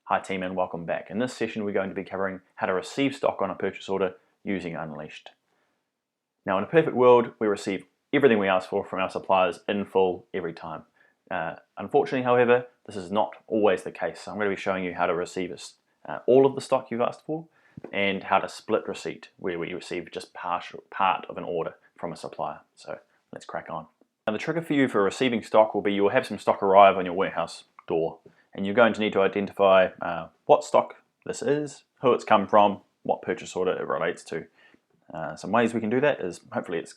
Hi team and welcome back. In this session we're going to be covering how to receive stock on a purchase order using Unleashed. Now in a perfect world we receive everything we ask for from our suppliers in full every time. Unfortunately however this is not always the case, so I'm going to be showing you how to receive all of the stock you've asked for and how to split receipt where we receive just part of an order from a supplier. So let's crack on. Now the trigger for you for receiving stock will be you'll have some stock arrive on your warehouse door. And you're going to need to identify what stock this is, who it's come from, what purchase order it relates to. Some ways we can do that is hopefully it's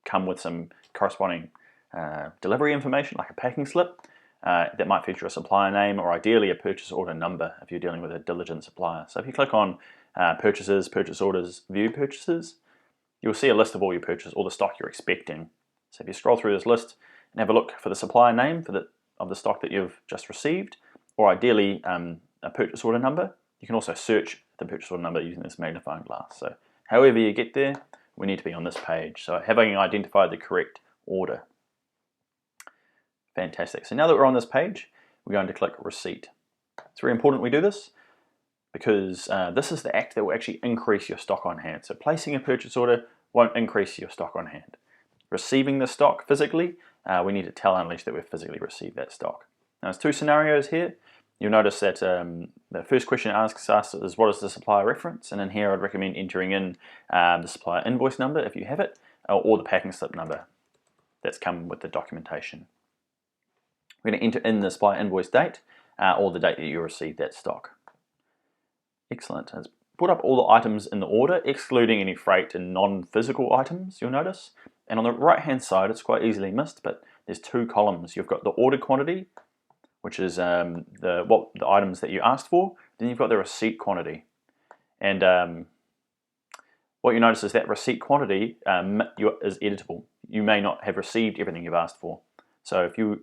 come with some corresponding delivery information like a packing slip that might feature a supplier name or ideally a purchase order number if you're dealing with a diligent supplier. So if you click on purchases, purchase orders, view purchases, you'll see a list of all your purchases, all the stock you're expecting. So if you scroll through this list and have a look for the supplier name of the stock that you've just received, or ideally a purchase order number. You can also search the purchase order number using this magnifying glass. So however you get there, we need to be on this page. So having identified the correct order. Fantastic. So now that we're on this page, we're going to click receipt. It's very important we do this because this is the act that will actually increase your stock on hand. So placing a purchase order won't increase your stock on hand. Receiving the stock physically, we need to tell Unleashed that we've physically received that stock. Now there's two scenarios here. You'll notice that the first question it asks us is what is the supplier reference, and in here I'd recommend entering in the supplier invoice number if you have it, or the packing slip number that's come with the documentation. We're going to enter in the supplier invoice date or the date that you received that stock. Excellent. It's put up all the items in the order, excluding any freight and non-physical items, you'll notice. And on the right hand side, it's quite easily missed, but there's two columns. You've got the order quantity, which is the items that you asked for. Then you've got the receipt quantity. And what you notice is that receipt quantity is editable. You may not have received everything you've asked for. So if you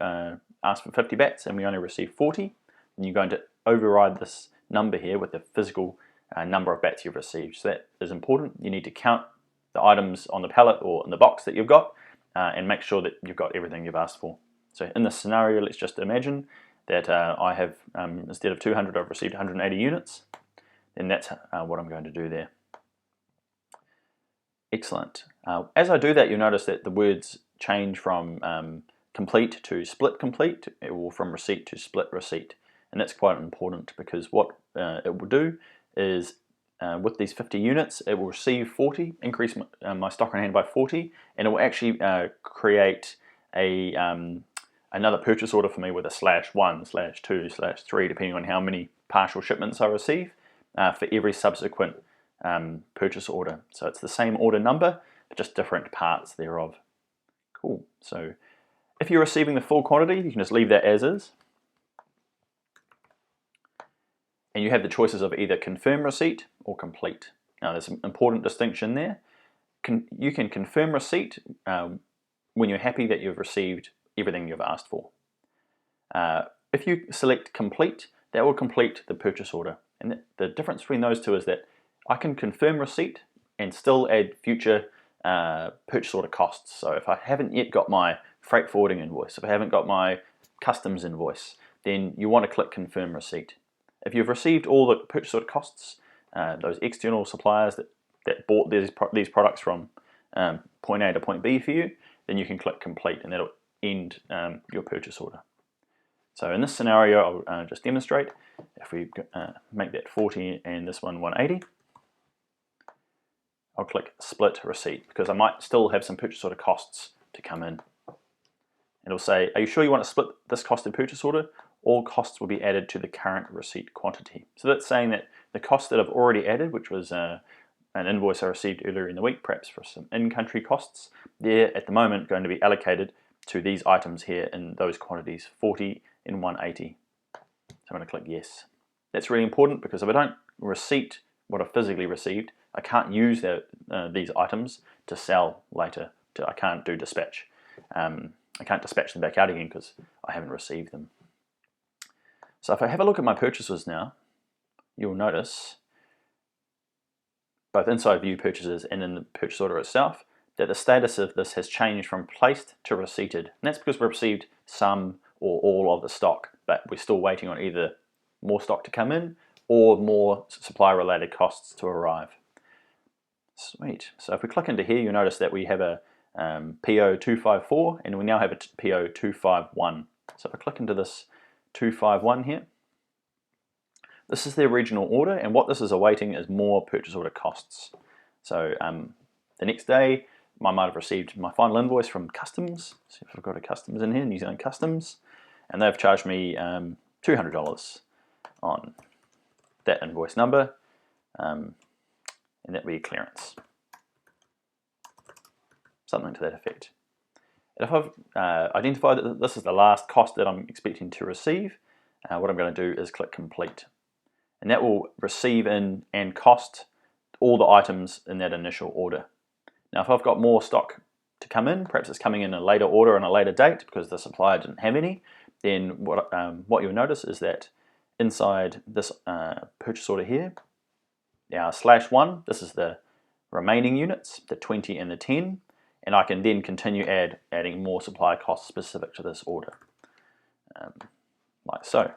ask for 50 bats and we only receive 40, then you're going to override this number here with the physical number of bats you've received. So that is important. You need to count the items on the pallet or in the box that you've got and make sure that you've got everything you've asked for. So in this scenario, let's just imagine that I have, instead of 200, I've received 180 units. Then that's what I'm going to do there. Excellent. As I do that, you'll notice that the words change from complete to split complete, or from receipt to split receipt. And that's quite important because what it will do is with these 50 units, it will receive 40, increase my stock on hand by 40, and it will actually create another purchase order for me with a /1, /2, /3, depending on how many partial shipments I receive for every subsequent purchase order. So it's the same order number, but just different parts thereof. Cool. So if you're receiving the full quantity, you can just leave that as is. And you have the choices of either confirm receipt or complete. Now there's an important distinction there. You can confirm receipt when you're happy that you've received everything you've asked for. If you select complete, that will complete the purchase order. And the difference between those two is that I can confirm receipt and still add future purchase order costs. So if I haven't yet got my freight forwarding invoice, if I haven't got my customs invoice, then you want to click confirm receipt. If you've received all the purchase order costs, those external suppliers that bought these products from point A to point B for you, then you can click complete and that'll end your purchase order. So in this scenario, I'll just demonstrate. If we make that 40 and this one 180, I'll click split receipt because I might still have some purchase order costs to come in. It'll say, are you sure you want to split this costed purchase order? All costs will be added to the current receipt quantity. So that's saying that the cost that I've already added, which was an invoice I received earlier in the week, perhaps for some in-country costs, they're at the moment going to be allocated to these items here in those quantities, 40 and 180. So I'm going to click yes. That's really important because if I don't receipt what I physically received, I can't use these items to sell later. I can't do dispatch. I can't dispatch them back out again because I haven't received them. So if I have a look at my purchases now, you'll notice, both inside view purchases and in the purchase order itself, that the status of this has changed from placed to receipted. And that's because we've received some or all of the stock, but we're still waiting on either more stock to come in or more supply related costs to arrive. Sweet. So if we click into here, you'll notice that we have a PO 254 and we now have a PO 251. So if I click into this 251 here, this is the original order, and what this is awaiting is more purchase order costs. So the next day, I might have received my final invoice from customs. See if I've got a customs in here, New Zealand Customs, and they've charged me $200 on that invoice number, and that will be clearance. Something to that effect. And if I've identified that this is the last cost that I'm expecting to receive, what I'm going to do is click complete. And that will receive in and cost all the items in that initial order. Now if I've got more stock to come in, perhaps it's coming in a later order on a later date because the supplier didn't have any, then what you'll notice is that inside this purchase order here, now /1, this is the remaining units, the 20 and the 10, and I can then continue adding more supply costs specific to this order, like so.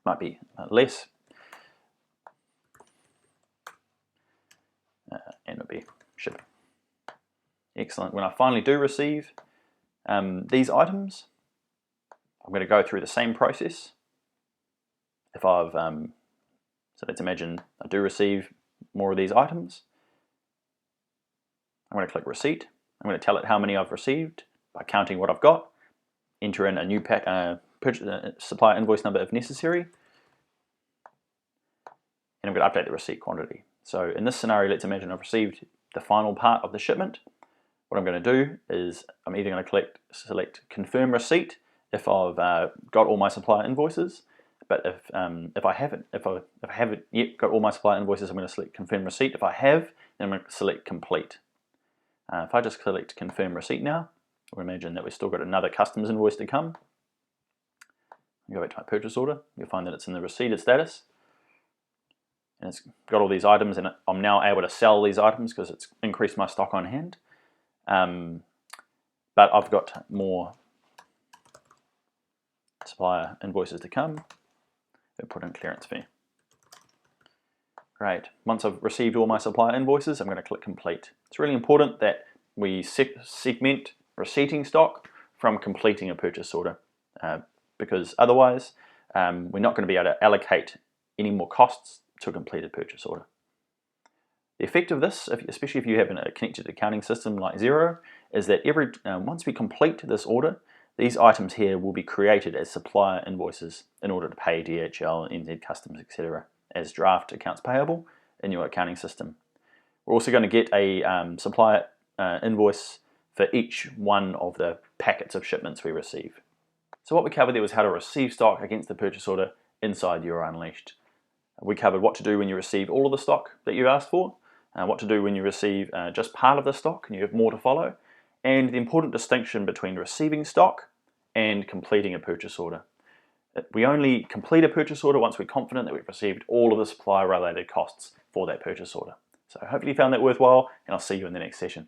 Might be less, and it'll be shipping. Excellent. When I finally do receive these items, I'm going to go through the same process. If I've, so let's imagine I do receive more of these items. I'm going to click receipt. I'm going to tell it how many I've received by counting what I've got, enter in a new supplier invoice number if necessary, and I'm going to update the receipt quantity. So in this scenario, let's imagine I've received the final part of the shipment. What I'm going to do is I'm either going to select confirm receipt if I've got all my supplier invoices, but if I haven't yet got all my supplier invoices, I'm going to select confirm receipt. If I have, then I'm going to select complete. If I just select confirm receipt now, we'll imagine that we've still got another customs invoice to come. Go back to my purchase order, you'll find that it's in the receipted status. And it's got all these items, and I'm now able to sell these items because it's increased my stock on hand. But I've got more supplier invoices to come. We'll put in clearance fee. Great. Once I've received all my supplier invoices, I'm going to click complete. It's really important that we segment receipting stock from completing a purchase order, because otherwise we're not going to be able to allocate any more costs to a completed purchase order. The effect of this, especially if you have a connected accounting system like Xero, is that once we complete this order, these items here will be created as supplier invoices in order to pay DHL, NZ Customs, etc. as draft accounts payable in your accounting system. We're also going to get a supplier invoice for each one of the packets of shipments we receive. So what we covered there was how to receive stock against the purchase order inside Xero Unleashed. We covered what to do when you receive all of the stock that you asked for, what to do when you receive just part of the stock and you have more to follow, and the important distinction between receiving stock and completing a purchase order. We only complete a purchase order once we're confident that we've received all of the supplier related costs for that purchase order. So hopefully you found that worthwhile, and I'll see you in the next session.